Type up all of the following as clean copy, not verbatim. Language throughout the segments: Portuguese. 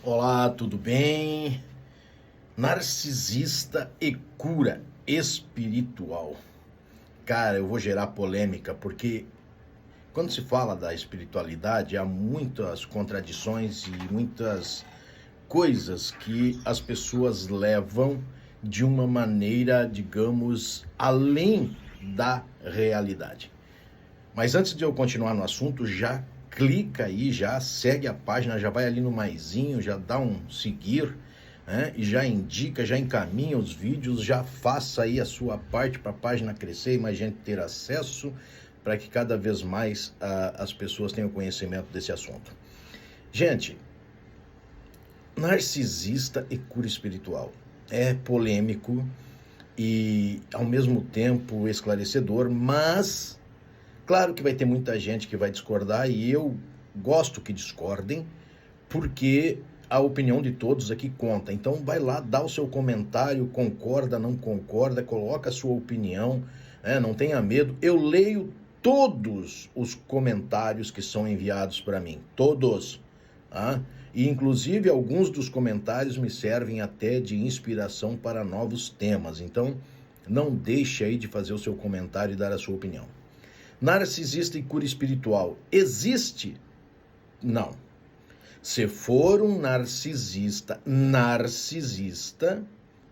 Olá, tudo bem? Narcisista e cura espiritual. Cara, eu vou gerar polêmica porque quando se fala da espiritualidade há muitas contradições e muitas coisas que as pessoas levam de uma maneira, digamos, além da realidade. Mas antes de eu continuar no assunto, já clica aí, já segue a página, já vai ali no maisinho, já dá um seguir, né? E já indica, já encaminha os vídeos, já faça aí a sua parte para a página crescer e mais gente ter acesso, para que cada vez mais as pessoas tenham conhecimento desse assunto. Gente, narcisista e cura espiritual é polêmico e ao mesmo tempo esclarecedor, mas claro que vai ter muita gente que vai discordar e eu gosto que discordem, porque a opinião de todos aqui conta. Então vai lá, dá o seu comentário, concorda, não concorda, coloca a sua opinião, não tenha medo. Eu leio todos os comentários que são enviados para mim, todos. Tá? E inclusive alguns dos comentários me servem até de inspiração para novos temas. Então não deixe aí de fazer o seu comentário e dar a sua opinião. Narcisista e cura espiritual. Existe? Não. Se for um narcisista,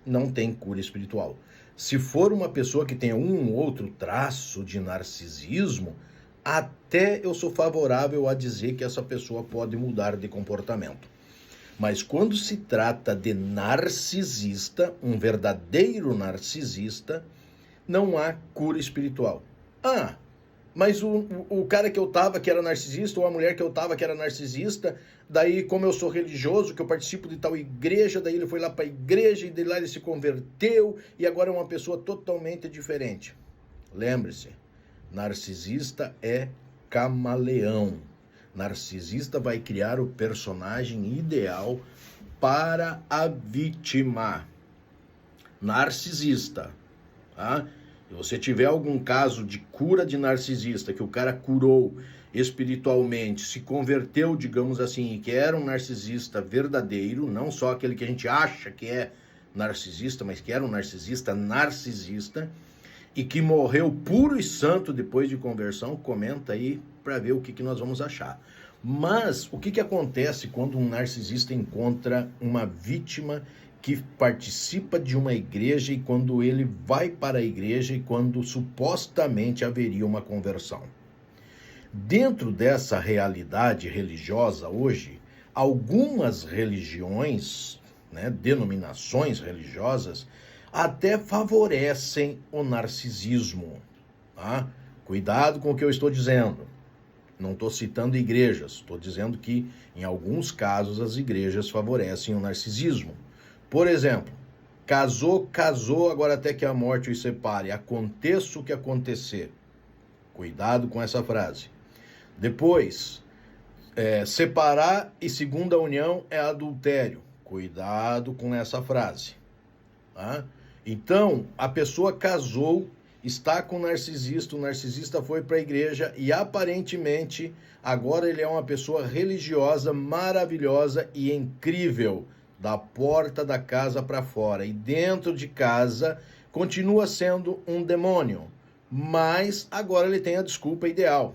não tem cura espiritual. Se for uma pessoa que tem um ou outro traço de narcisismo, até eu sou favorável a dizer que essa pessoa pode mudar de comportamento. Mas quando se trata de narcisista, um verdadeiro narcisista, não há cura espiritual. Mas o cara que eu tava, que era narcisista, ou a mulher que eu tava, que era narcisista, daí como eu sou religioso, que eu participo de tal igreja, daí ele foi lá para a igreja, e de lá ele se converteu, e agora é uma pessoa totalmente diferente. Lembre-se, narcisista é camaleão. Narcisista vai criar o personagem ideal para a vítima. Narcisista, tá? Se você tiver algum caso de cura de narcisista, que o cara curou espiritualmente, se converteu, digamos assim, e que era um narcisista verdadeiro, não só aquele que a gente acha que é narcisista, mas que era um narcisista, e que morreu puro e santo depois de conversão, comenta aí para ver o que nós vamos achar. Mas o que acontece quando um narcisista encontra uma vítima que participa de uma igreja e quando ele vai para a igreja e quando supostamente haveria uma conversão? Dentro dessa realidade religiosa hoje, algumas religiões, denominações religiosas, até favorecem o narcisismo. Tá? Cuidado com o que eu estou dizendo. Não estou citando igrejas, estou dizendo que em alguns casos as igrejas favorecem o narcisismo. Por exemplo, casou, agora até que a morte os separe. Aconteça o que acontecer. Cuidado com essa frase. Depois, separar e segunda união é adultério. Cuidado com essa frase. Tá? Então, a pessoa casou, está com o narcisista foi para a igreja e aparentemente agora ele é uma pessoa religiosa, maravilhosa e incrível. Da porta da casa para fora. E dentro de casa continua sendo um demônio. Mas agora ele tem a desculpa ideal.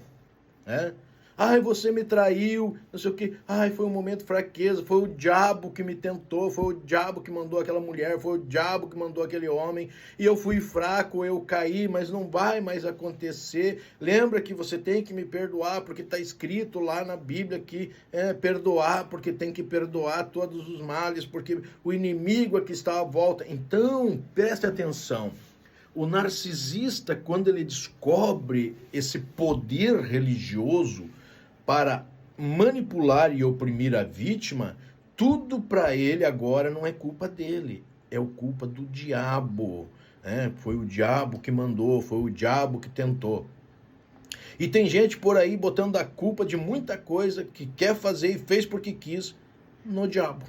Ai, você me traiu, não sei o que. Ai, foi um momento de fraqueza, foi o diabo que me tentou, foi o diabo que mandou aquela mulher, foi o diabo que mandou aquele homem, e eu fui fraco, eu caí, mas não vai mais acontecer. Lembra que você tem que me perdoar, porque está escrito lá na Bíblia que perdoar, porque tem que perdoar todos os males, porque o inimigo é que está à volta. Então, preste atenção. O narcisista, quando ele descobre esse poder religioso para manipular e oprimir a vítima, tudo para ele agora não é culpa dele, é culpa do diabo. Foi o diabo que mandou, foi o diabo que tentou. E tem gente por aí botando a culpa de muita coisa que quer fazer e fez porque quis no diabo.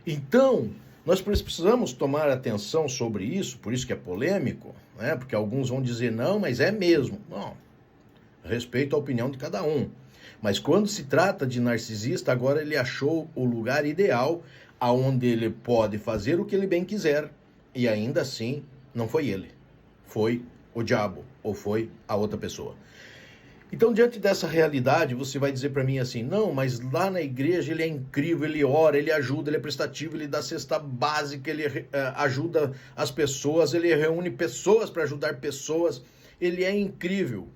Então, nós precisamos tomar atenção sobre isso, por isso que é polêmico, porque alguns vão dizer não, mas é mesmo. Não, respeito a opinião de cada um. Mas quando se trata de narcisista, agora ele achou o lugar ideal aonde ele pode fazer o que ele bem quiser. E ainda assim, não foi ele. Foi o diabo, ou foi a outra pessoa. Então, diante dessa realidade, você vai dizer para mim assim, não, mas lá na igreja ele é incrível, ele ora, ele ajuda, ele é prestativo, ele dá cesta básica, ele ajuda as pessoas, ele reúne pessoas para ajudar pessoas, ele é incrível.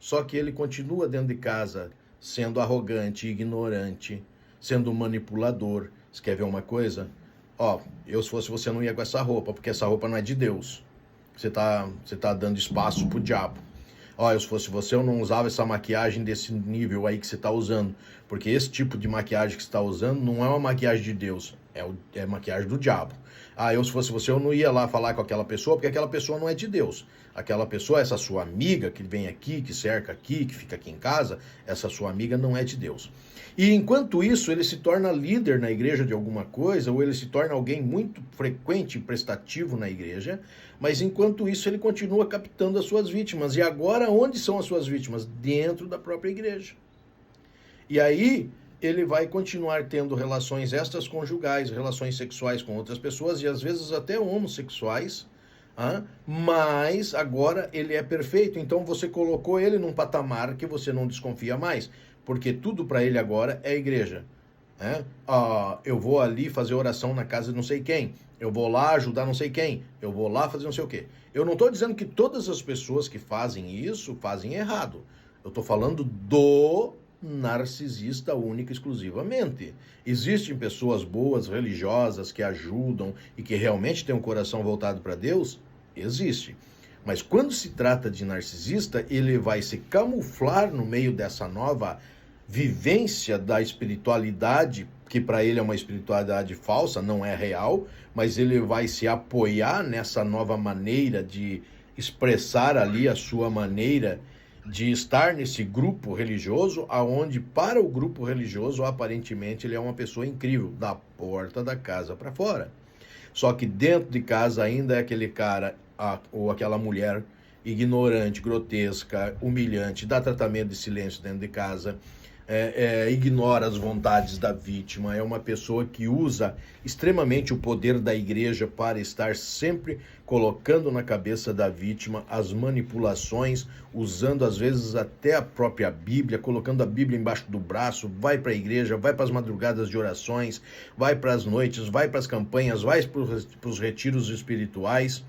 Só que ele continua dentro de casa sendo arrogante, ignorante, sendo manipulador. Você quer ver uma coisa? Ó, eu se fosse você não ia com essa roupa, porque essa roupa não é de Deus. Você tá dando espaço pro diabo. Ó, eu se fosse você eu não usava essa maquiagem desse nível aí que você tá usando, porque esse tipo de maquiagem que você tá usando não é uma maquiagem de Deus, é maquiagem do diabo. Ah, eu se fosse você eu não ia lá falar com aquela pessoa, porque aquela pessoa não é de Deus. Aquela pessoa, essa sua amiga que vem aqui, que cerca aqui, que fica aqui em casa, essa sua amiga não é de Deus. E enquanto isso, ele se torna líder na igreja de alguma coisa, ou ele se torna alguém muito frequente e prestativo na igreja, mas enquanto isso ele continua captando as suas vítimas. E agora, onde são as suas vítimas? Dentro da própria igreja. E aí, ele vai continuar tendo relações extraconjugais, relações sexuais com outras pessoas, e às vezes até homossexuais, mas agora ele é perfeito. Então você colocou ele num patamar que você não desconfia mais, porque tudo para ele agora é igreja. Eu vou ali fazer oração na casa de não sei quem, eu vou lá ajudar não sei quem, eu vou lá fazer não sei o quê. Eu não estou dizendo que todas as pessoas que fazem isso fazem errado. Eu estou falando do narcisista única e exclusivamente. Existem pessoas boas, religiosas, que ajudam e que realmente têm um coração voltado para Deus? Existe. Mas quando se trata de narcisista, ele vai se camuflar no meio dessa nova vivência da espiritualidade, que para ele é uma espiritualidade falsa, não é real, mas ele vai se apoiar nessa nova maneira de expressar ali a sua maneira de estar nesse grupo religioso, aonde para o grupo religioso, aparentemente, ele é uma pessoa incrível, da porta da casa para fora. Só que dentro de casa ainda é aquele cara ou aquela mulher ignorante, grotesca, humilhante, dá tratamento de silêncio dentro de casa, ignora as vontades da vítima, é uma pessoa que usa extremamente o poder da igreja para estar sempre colocando na cabeça da vítima as manipulações, usando às vezes até a própria Bíblia, colocando a Bíblia embaixo do braço, vai para a igreja, vai para as madrugadas de orações, vai para as noites, vai para as campanhas, vai para os retiros espirituais.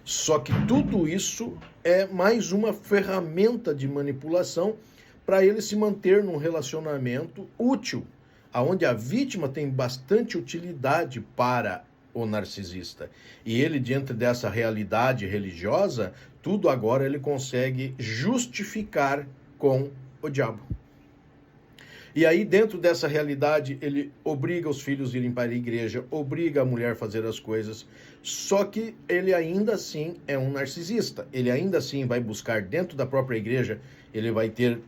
Só que tudo isso é mais uma ferramenta de manipulação para ele se manter num relacionamento útil, aonde a vítima tem bastante utilidade para o narcisista. E ele, diante dessa realidade religiosa, tudo agora ele consegue justificar com o diabo. E aí, dentro dessa realidade, ele obriga os filhos a irem para a igreja, obriga a mulher a fazer as coisas, só que ele ainda assim é um narcisista. Ele ainda assim vai buscar dentro da própria igreja, ele vai ter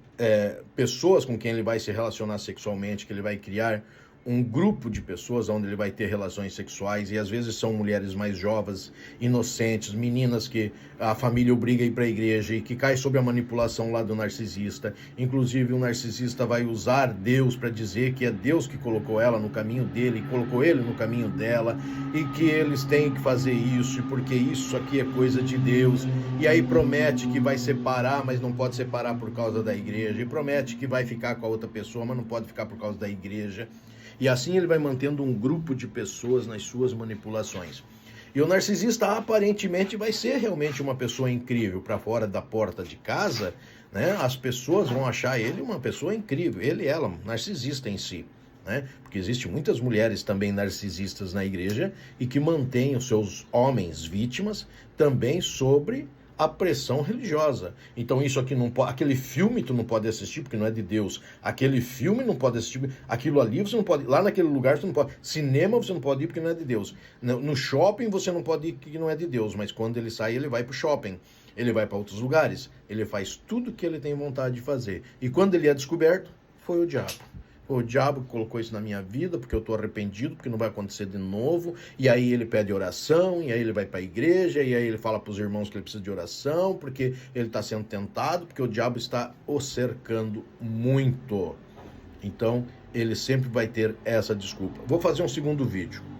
pessoas com quem ele vai se relacionar sexualmente, que ele vai criar um grupo de pessoas onde ele vai ter relações sexuais, e às vezes são mulheres mais jovens, inocentes, meninas que a família obriga a ir para a igreja e que cai sob a manipulação lá do narcisista. Inclusive o narcisista vai usar Deus para dizer que é Deus que colocou ela no caminho dele, e colocou ele no caminho dela, e que eles têm que fazer isso, porque isso aqui é coisa de Deus, e aí promete que vai separar, mas não pode separar por causa da igreja, e promete que vai ficar com a outra pessoa, mas não pode ficar por causa da igreja. E assim ele vai mantendo um grupo de pessoas nas suas manipulações. E o narcisista aparentemente vai ser realmente uma pessoa incrível. Para fora da porta de casa, né, as pessoas vão achar ele uma pessoa incrível. Ele e ela, narcisista em si. Né? Porque existem muitas mulheres também narcisistas na igreja e que mantêm os seus homens vítimas também sobre a pressão religiosa. Então isso aqui não pode, aquele filme tu não pode assistir porque não é de Deus, aquele filme não pode assistir, aquilo ali você não pode, lá naquele lugar você não pode, cinema você não pode ir porque não é de Deus, no shopping você não pode ir porque não é de Deus, mas quando ele sai ele vai pro shopping, ele vai para outros lugares, ele faz tudo que ele tem vontade de fazer, e quando ele é descoberto, foi o diabo. o diabo que colocou isso na minha vida, porque eu estou arrependido, porque não vai acontecer de novo. E aí ele pede oração, e aí ele vai para a igreja, e aí ele fala para os irmãos que ele precisa de oração, porque ele está sendo tentado, porque o diabo está o cercando muito. Então, ele sempre vai ter essa desculpa. Vou fazer um segundo vídeo.